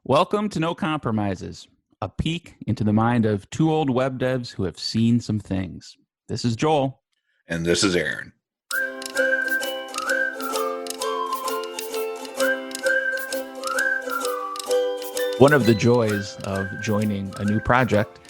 Welcome to No Compromises, a peek into the mind of two old web devs who have seen some things. This is Joel. And this is Aaron. One of the joys of joining a new project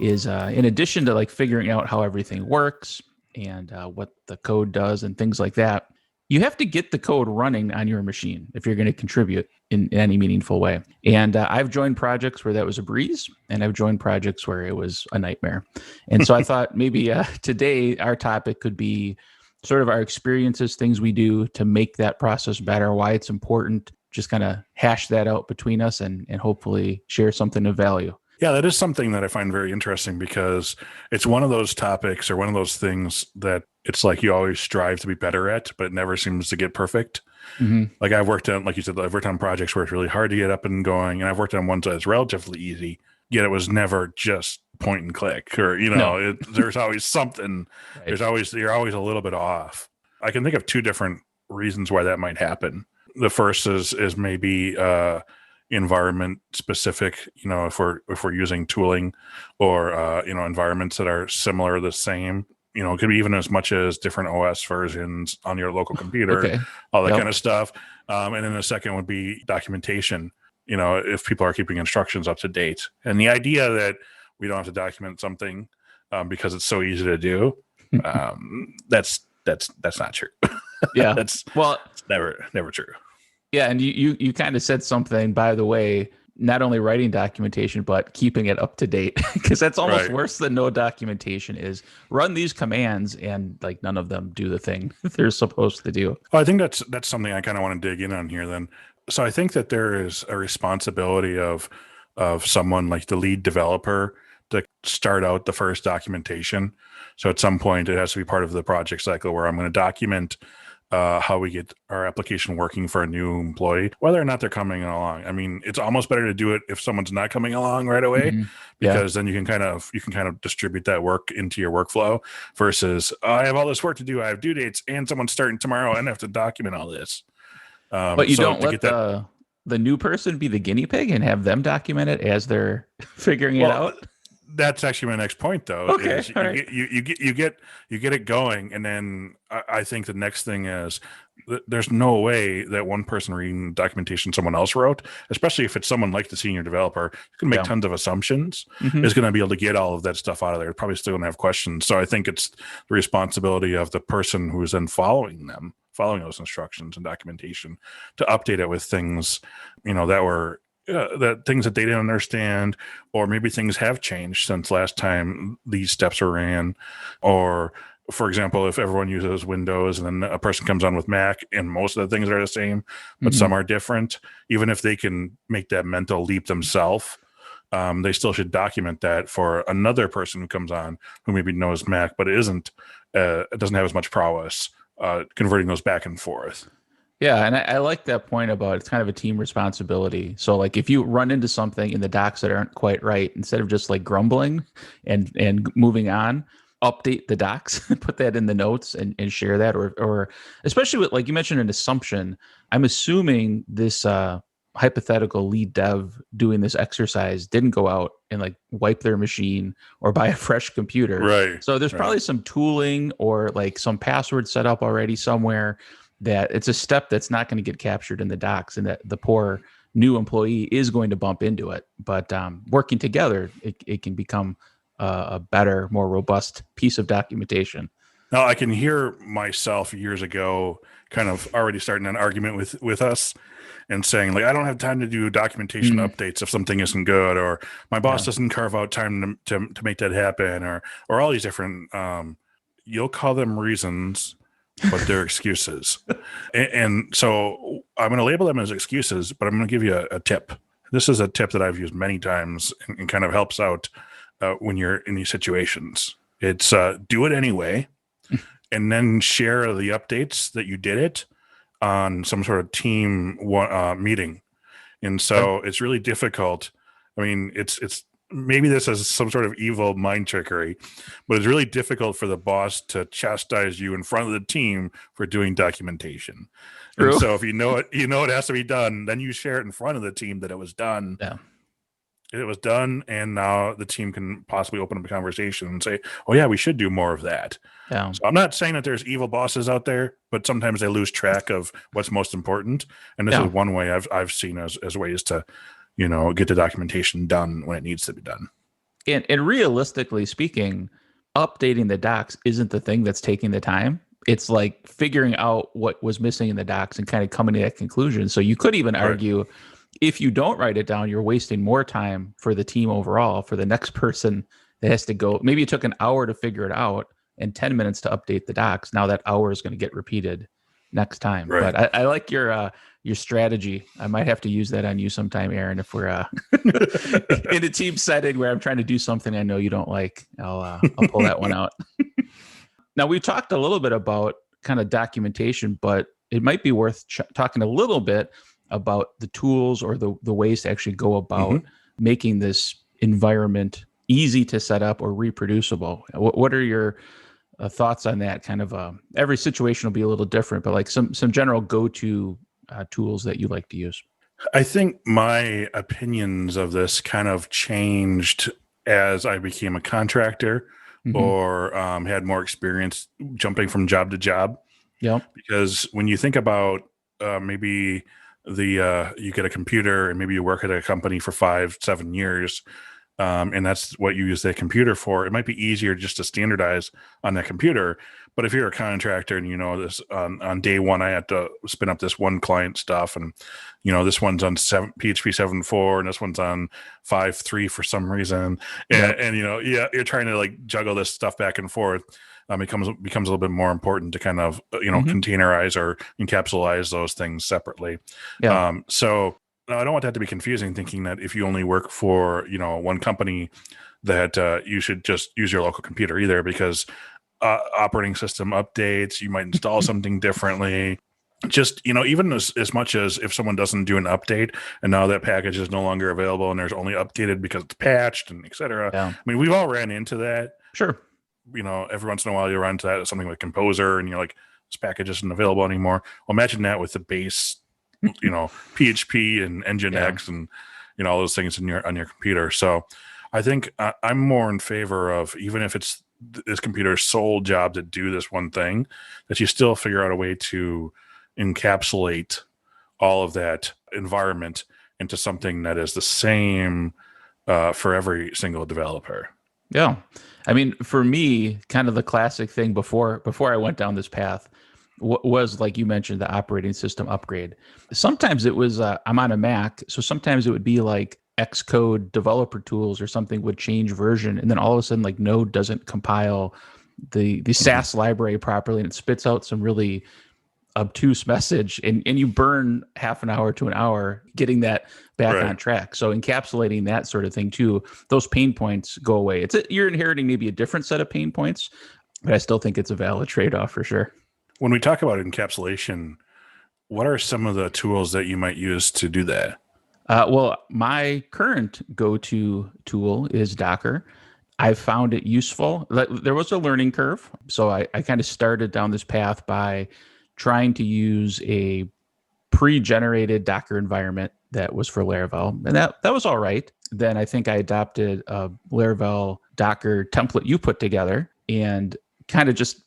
is, in addition to figuring out how everything works and what the code does and things like that, you have to get the code running on your machine if you're going to contribute in any meaningful way. And I've joined projects where that was a breeze, and I've joined projects where it was a nightmare. And so I thought maybe today our topic could be sort of our experiences, things we do to make that process better, why it's important, just kind of hash that out between us and hopefully share something of value. Yeah, that is something that I find very interesting because it's one of those topics or one of those things that it's like you always strive to be better at, but it never seems to get perfect. Mm-hmm. Like I've worked on, like you said, I've worked on projects where it's really hard to get up and going, and I've worked on ones that's relatively easy, yet it was never just point and click or, there's always something, Right. you're always a little bit off. I can think of two different reasons why that might happen. The first is maybe, environment specific, if we're using tooling or environments that are similar, the same, it could be even as much as different OS versions on your local computer, Okay. all that kind of stuff. And then the second would be documentation, if people are keeping instructions up to date. And the idea that we don't have to document something because it's so easy to do, that's not true. Yeah. That's never true. Yeah, and you kind of said something, by the way, not only writing documentation, but keeping it up to date, because that's almost Right. worse than no documentation is. Run these commands and none of them do the thing they're supposed to do. I think that's something I kind of want to dig in on here then. So I think that there is a responsibility of someone like the lead developer to start out the first documentation. So at some point it has to be part of the project cycle where I'm going to document how we get our application working for a new employee, whether or not they're coming along. I mean, it's almost better to do it if someone's not coming along right away, Mhm. because then you can kind of distribute that work into your workflow versus I have all this work to do. I have due dates and someone's starting tomorrow and I have to document all this. But you so don't to let get that, the new person be the guinea pig and have them document it as they're figuring it well, out. that's actually my next point, though. Okay, Is all right. you get it going, and then I think the next thing is there's no way that one person reading documentation someone else wrote, especially if it's someone like the senior developer, who can make Yeah. tons of assumptions, Mhm. is going to be able to get all of that stuff out of there. Probably still going to have questions. So I think it's the responsibility of the person who's then following those instructions and documentation, to update it with things, that were that things that they didn't understand, or maybe things have changed since last time these steps were ran. Or, for example, if everyone uses Windows and then a person comes on with Mac and most of the things are the same, but Mhm. some are different, even if they can make that mental leap themselves, they still should document that for another person who comes on who maybe knows Mac but doesn't have as much prowess converting those back and forth. Yeah, and I like that point about it's kind of a team responsibility. So if you run into something in the docs that aren't quite right, instead of just grumbling and moving on, update the docs, put that in the notes and share that, or especially with, like you mentioned, an assumption. I'm assuming this hypothetical lead dev doing this exercise didn't go out and wipe their machine or buy a fresh computer. Right. So there's Right. probably some tooling or some password set up already somewhere, that it's a step that's not going to get captured in the docs, and that the poor new employee is going to bump into it. But working together, it can become a better, more robust piece of documentation. Now I can hear myself years ago kind of already starting an argument with us and saying, I don't have time to do documentation Mhm. updates if something isn't good, or my boss Yeah. doesn't carve out time to make that happen, or all these different you'll call them reasons, but they're excuses. And so I'm going to label them as excuses, but I'm going to give you a tip. This is a tip that I've used many times and kind of helps out when you're in these situations. It's do it anyway, and then share the updates that you did it on some sort of team meeting. And so it's really difficult. I mean, it's maybe this is some sort of evil mind trickery, but it's really difficult for the boss to chastise you in front of the team for doing documentation. And True. so if it has to be done, then you share it in front of the team that it was done. Yeah. It was done, and now the team can possibly open up a conversation and say, "Oh yeah, we should do more of that." Yeah. So I'm not saying that there's evil bosses out there, but sometimes they lose track of what's most important, and this Yeah. is one way I've seen as ways to, get the documentation done when it needs to be done. And realistically speaking, updating the docs isn't the thing that's taking the time. It's like figuring out what was missing in the docs and kind of coming to that conclusion. So you could even argue, if you don't write it down, you're wasting more time for the team overall, for the next person that has to go. Maybe it took an hour to figure it out and 10 minutes to update the docs. Now that hour is going to get repeated next time. Right. But I like your strategy. I might have to use that on you sometime, Aaron, if we're in a team setting where I'm trying to do something I know you don't like. I'll pull that one out. Now, we talked a little bit about kind of documentation, but it might be worth talking a little bit about the tools or the ways to actually go about making this environment easy to set up or reproducible. What are your thoughts on that? Kind of every situation will be a little different, but like some general go-to tools that you like to use. I think my opinions of this kind of changed as I became a contractor or had more experience jumping from job to job. Yeah. Because when you think about maybe you get a computer and maybe you work at a company for 5-7 years, and that's what you use that computer for, it might be easier just to standardize on that computer. But if you're a contractor and this on day one, I had to spin up this one client stuff, and this one's on PHP 7.4 and this one's on 5.3 for some reason, and you're trying to like juggle this stuff back and forth. It becomes a little bit more important to kind of containerize or encapsulize those things separately. Yeah. So I don't want that to be confusing, thinking that if you only work for one company, that you should just use your local computer either, because operating system updates, you might install something differently. Just even as much as if someone doesn't do an update and now that package is no longer available and there's only updated because it's patched and etc. Yeah. I mean, we've all ran into that. Sure. Every once in a while you run into that, something like Composer, and you're like, this package isn't available anymore. Well, imagine that with the base, PHP and Nginx and all those things on your computer. So I think I'm more in favor of, even if it's this computer's sole job to do this one thing, that you still figure out a way to encapsulate all of that environment into something that is the same for every single developer. Yeah. I mean, for me, kind of the classic thing before I went down this path was, like you mentioned, the operating system upgrade. Sometimes it was, I'm on a Mac, so sometimes it would be like Xcode developer tools or something would change version, and then all of a sudden, like Node doesn't compile the SAS library properly, and it spits out some really obtuse message, and you burn half an hour to an hour getting that back on track. So encapsulating that sort of thing too, those pain points go away. You're inheriting maybe a different set of pain points, but I still think it's a valid trade-off for sure. When we talk about encapsulation, what are some of the tools that you might use to do that? Well, my current go-to tool is Docker. I've found it useful. There was a learning curve, so I kind of started down this path by trying to use a pre-generated Docker environment that was for Laravel, and that was all right. Then I think I adopted a Laravel Docker template you put together and kind of just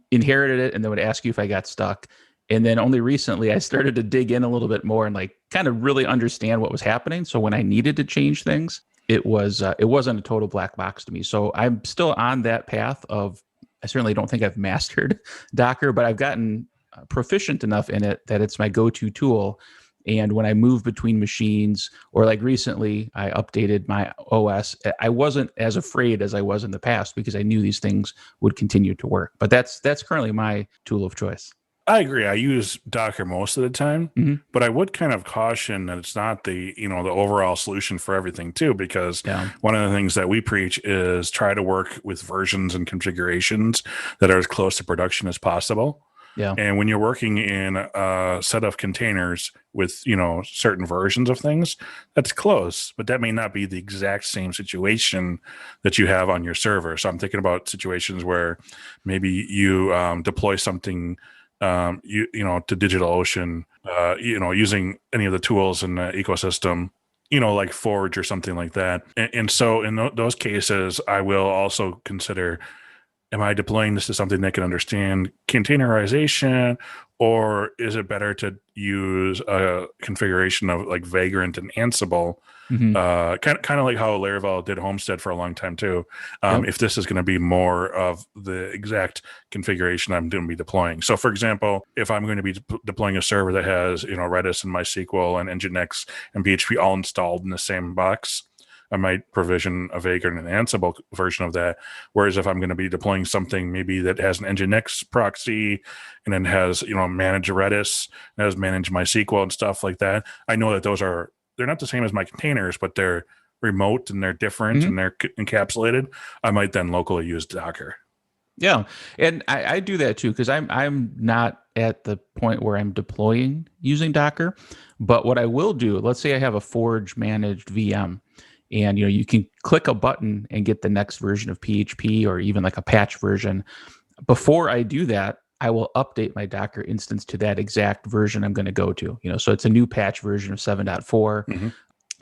inherited it, and then would ask you if I got stuck. And then only recently I started to dig in a little bit more and like kind of really understand what was happening. So when I needed to change things, it wasn't a total black box to me. So I'm still on that path of, I certainly don't think I've mastered Docker, but I've gotten proficient enough in it that it's my go-to tool. And when I move between machines, or like recently I updated my OS, I wasn't as afraid as I was in the past because I knew these things would continue to work. But that's currently my tool of choice. I agree. I use Docker most of the time, but I would kind of caution that it's not the overall solution for everything too, because one of the things that we preach is try to work with versions and configurations that are as close to production as possible. Yeah. And when you're working in a set of containers with, certain versions of things, that's close, but that may not be the exact same situation that you have on your server. So I'm thinking about situations where maybe you deploy something, to DigitalOcean, using any of the tools in the ecosystem, like Forge or something like that. And so in those cases, I will also consider, am I deploying this to something that can understand containerization, or is it better to use a configuration of like Vagrant and Ansible? Hmm. Kind of like how Laravel did Homestead for a long time too. Yep. If this is going to be more of the exact configuration I'm going to be deploying. So, for example, if I'm going to be deploying a server that has Redis and MySQL and Nginx and PHP all installed in the same box, I might provision a Vagrant and Ansible version of that. Whereas if I'm going to be deploying something maybe that has an Nginx proxy and then has, manage Redis, and has manage MySQL and stuff like that, I know that they're not the same as my containers, but they're remote and they're different Hmm. and they're encapsulated. I might then locally use Docker. Yeah, and I do that too because I'm not at the point where I'm deploying using Docker. But what I will do, let's say I have a Forge managed VM, and you can click a button and get the next version of PHP or even like a patch version. Before I do that, I will update my Docker instance to that exact version I'm going to go to. So it's a new patch version of 7.4. Mm-hmm.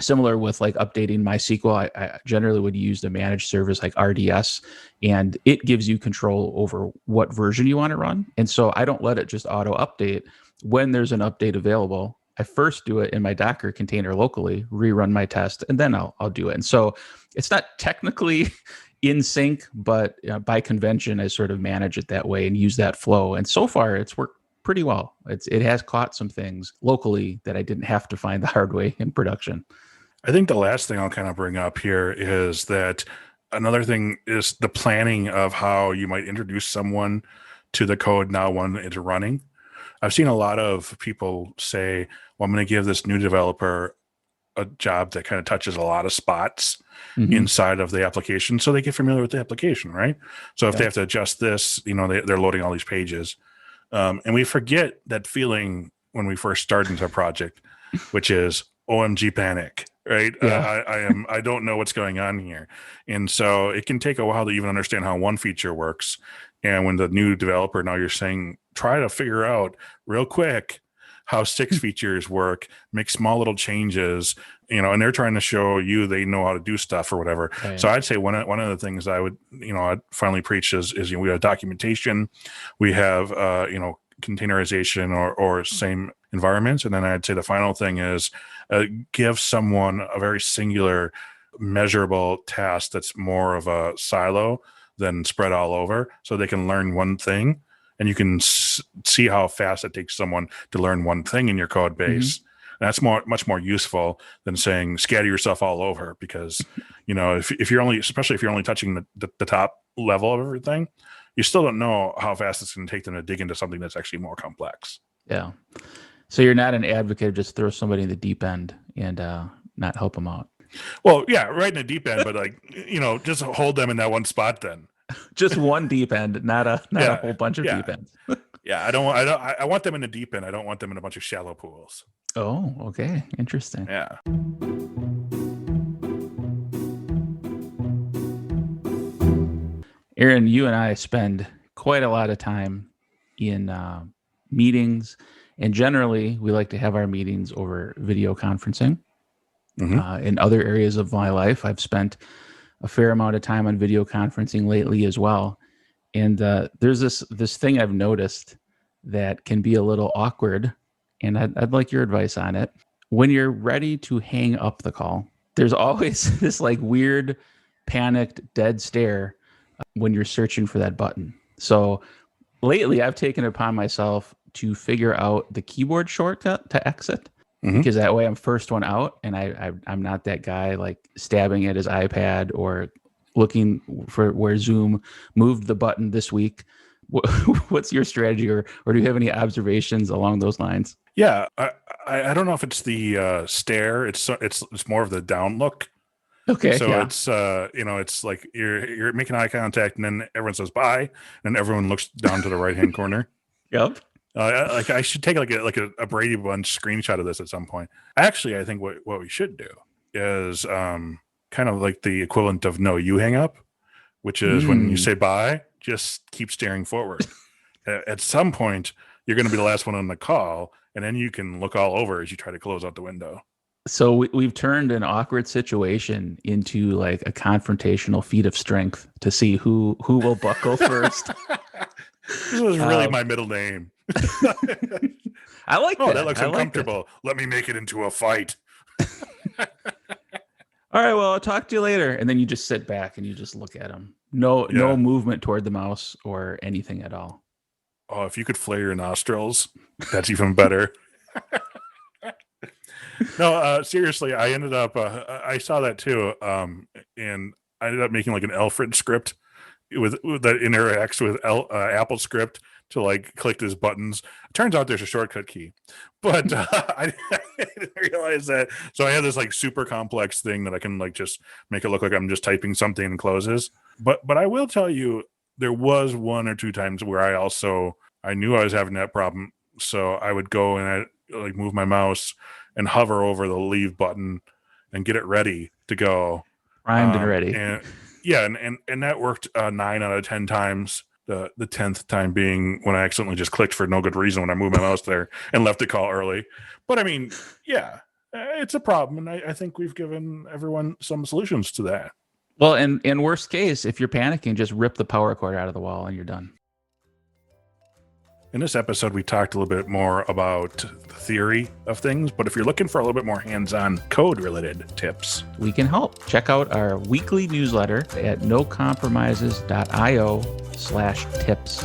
Similar with like updating MySQL, I generally would use the managed service like RDS, and it gives you control over what version you want to run. And so I don't let it just auto update. When there's an update available, I first do it in my Docker container locally, rerun my test, and then I'll do it. And so it's not technically in sync, but by convention, I sort of manage it that way and use that flow. And so far, it's worked pretty well. It has caught some things locally that I didn't have to find the hard way in production. I think the last thing I'll kind of bring up here is that another thing is the planning of how you might introduce someone to the code now when it's running. I've seen a lot of people say, well, I'm going to give this new developer a job that kind of touches a lot of spots Mm-hmm. inside of the application so they get familiar with the application, right? So if they Yep. have to adjust this, they're loading all these pages. And we forget that feeling when we first start into a project, which is OMG panic, right? Yeah. I don't know what's going on here. And so it can take a while to even understand how one feature works. And when the new developer, now you're saying, try to figure out real quick how 6 features work, make small little changes, and they're trying to show you they know how to do stuff or whatever. Right. So I'd say one of the things I'd finally preach is we have documentation, we have containerization or same environments, and then I'd say the final thing is give someone a very singular, measurable task that's more of a silo than spread all over, so they can learn one thing, and you can see how fast it takes someone to learn one thing in your code base. Mm-hmm. That's much more useful than saying scatter yourself all over, because if you're only, especially if you're only touching the top level of everything, you still don't know how fast it's going to take them to dig into something that's actually more complex. Yeah. So you're not an advocate of just throw somebody in the deep end and not help them out. Well, yeah, right in the deep end, but just hold them in that one spot then. Just one deep end, not a whole bunch of yeah. deep ends. Yeah, I want them in the deep end. I don't want them in a bunch of shallow pools. Oh, okay. Interesting. Yeah. Aaron, you and I spend quite a lot of time in meetings, and generally we like to have our meetings over video conferencing. Mm-hmm. In other areas of my life, I've spent a fair amount of time on video conferencing lately as well. And there's this thing I've noticed that can be a little awkward, and I'd like your advice on it. When you're ready to hang up the call, there's always this like weird, panicked, dead stare when you're searching for that button. So lately, I've taken it upon myself to figure out the keyboard shortcut to exit. Mm-hmm. Because that way I'm first one out, and I'm not that guy like stabbing at his iPad or looking for where Zoom moved the button this week. What's your strategy, or do you have any observations along those lines? Yeah, I don't know if it's the stare. It's more of the down look. Okay. So yeah. it's it's like you're making eye contact, and then everyone says bye, and everyone looks down to the right hand corner. Yep. I should take like a Brady Bunch screenshot of this at some point. Actually, I think what we should do is kind of like the equivalent of no, you hang up, which is when you say bye, just keep staring forward. At some point, you're going to be the last one on the call, and then you can look all over as you try to close out the window. So we've turned an awkward situation into like a confrontational feat of strength to see who will buckle first. This was really my middle name. I like that. That looks uncomfortable. Let me make it into a fight. All right, well, I'll talk to you later. And then you just sit back and you just look at him. No movement toward the mouse or anything at all. Oh, if you could flare your nostrils, that's even better. No, seriously, I ended up, I saw that too. And I ended up making like an Alfred script with that interacts with Apple script to like click these buttons. It turns out there's a shortcut key, but I didn't realize that. So I have this like super complex thing that I can like just make it look like I'm just typing something and closes. But I will tell you, there was one or two times where I knew I was having that problem. So I would go and I like move my mouse and hover over the leave button and get it ready to go. Primed and ready. And that worked 9 out of 10 times. The 10th time being when I accidentally just clicked for no good reason when I moved my mouse there and left the call early. But I mean, yeah, it's a problem. And I think we've given everyone some solutions to that. Well, and in worst case, if you're panicking, just rip the power cord out of the wall and you're done. In this episode, we talked a little bit more about the theory of things, but if you're looking for a little bit more hands-on code-related tips, we can help. Check out our weekly newsletter at nocompromises.io/tips.